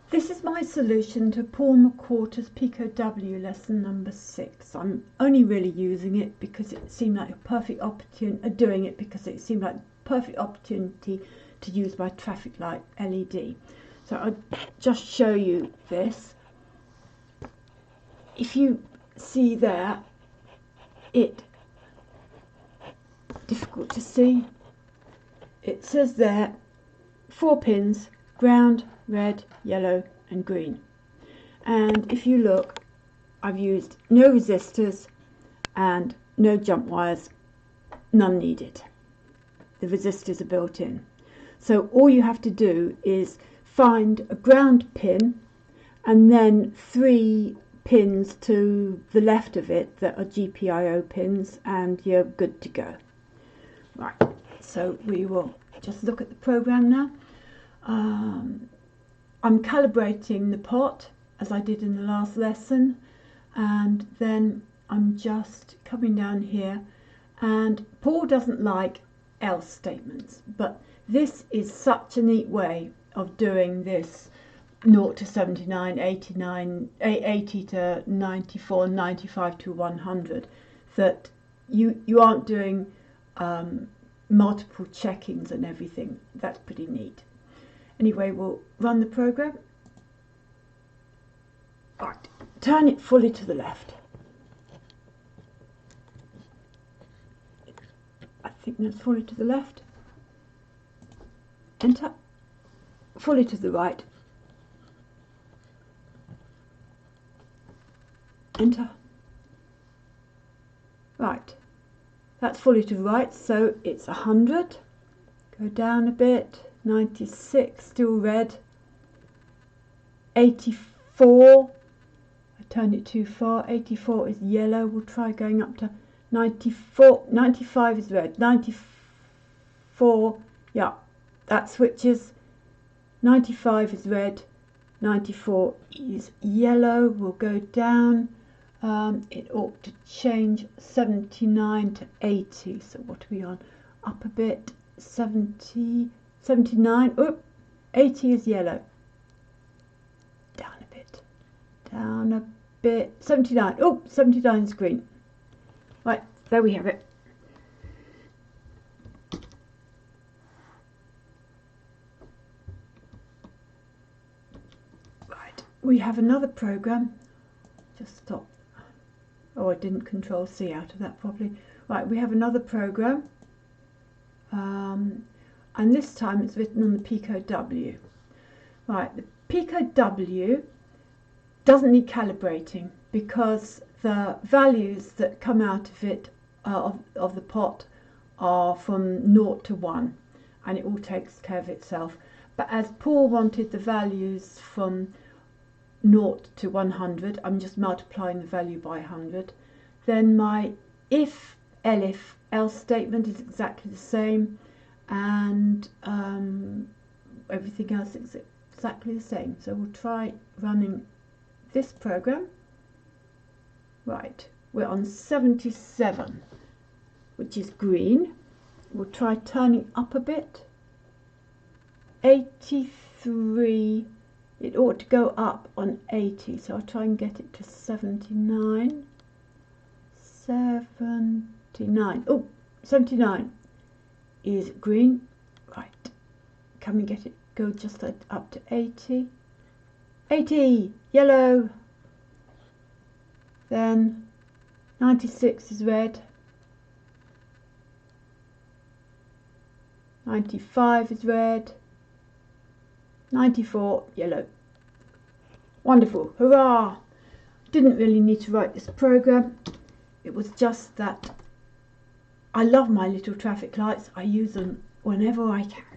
This is my solution to Paul McWhorter's Pico W lesson number 6. I'm only really using it because it seemed like a perfect opportunity, doing it because it seemed like a perfect opportunity to use my traffic light LED. So I'll just show you this. If you see there, difficult to see, it says there 4 pins, ground, red, yellow and green. And if you look, I've used no resistors and no jump wires, none needed. The resistors are built in. So all you have to do is find a ground pin and then 3 pins to the left of it that are GPIO pins, and you're good to go. Right, so we will just look at the program now. I'm calibrating the pot as I did in the last lesson, and then I'm just coming down here, and Paul doesn't like else statements, but this is such a neat way of doing this 0 to 79, 89, 80 to 94, 95 to 100, that you aren't doing multiple checkings and everything. That's pretty neat. Anyway, we'll run the program. Right, turn it fully to the left. I think that's fully to the left. Enter. Fully to the right. Enter. Right, that's fully to the right, so it's 100. Go down a bit. 96, still red. 84, I turned it too far. 84 is yellow. We'll try going up to 94. 95 is red. 94, yeah, that switches. 95 is red. 94 is yellow. We'll go down. It ought to change 79 to 80. So what are we on? Up a bit. 70. 79, oop, 80 is yellow. Down a bit, down a bit. 79, oh, 79 is green. Right, there we have it. Right, we have another program. Just stop. Oh, I didn't Control C out of that properly. Right, we have another program. And this time it's written on the Pico W. Right, the Pico W doesn't need calibrating because the values that come out of it, of the pot, are from 0 to 1, and it all takes care of itself. But as Paul wanted the values from 0 to 100, I'm just multiplying the value by 100. Then my if, elif, else statement is exactly the same, and everything else is exactly the same. So we'll try running this program. Right, we're on 77, which is green. We'll try turning up a bit. 83, it ought to go up on 80, so I'll try and get it to 79. 79, oh, 79 is green. Right, can we get it go just up to 80? 80, yellow. Then 96 is red. 95 is red. 94, yellow. Wonderful, hurrah! Didn't really need to write this program. It was just that I love my little traffic lights. I use them whenever I can.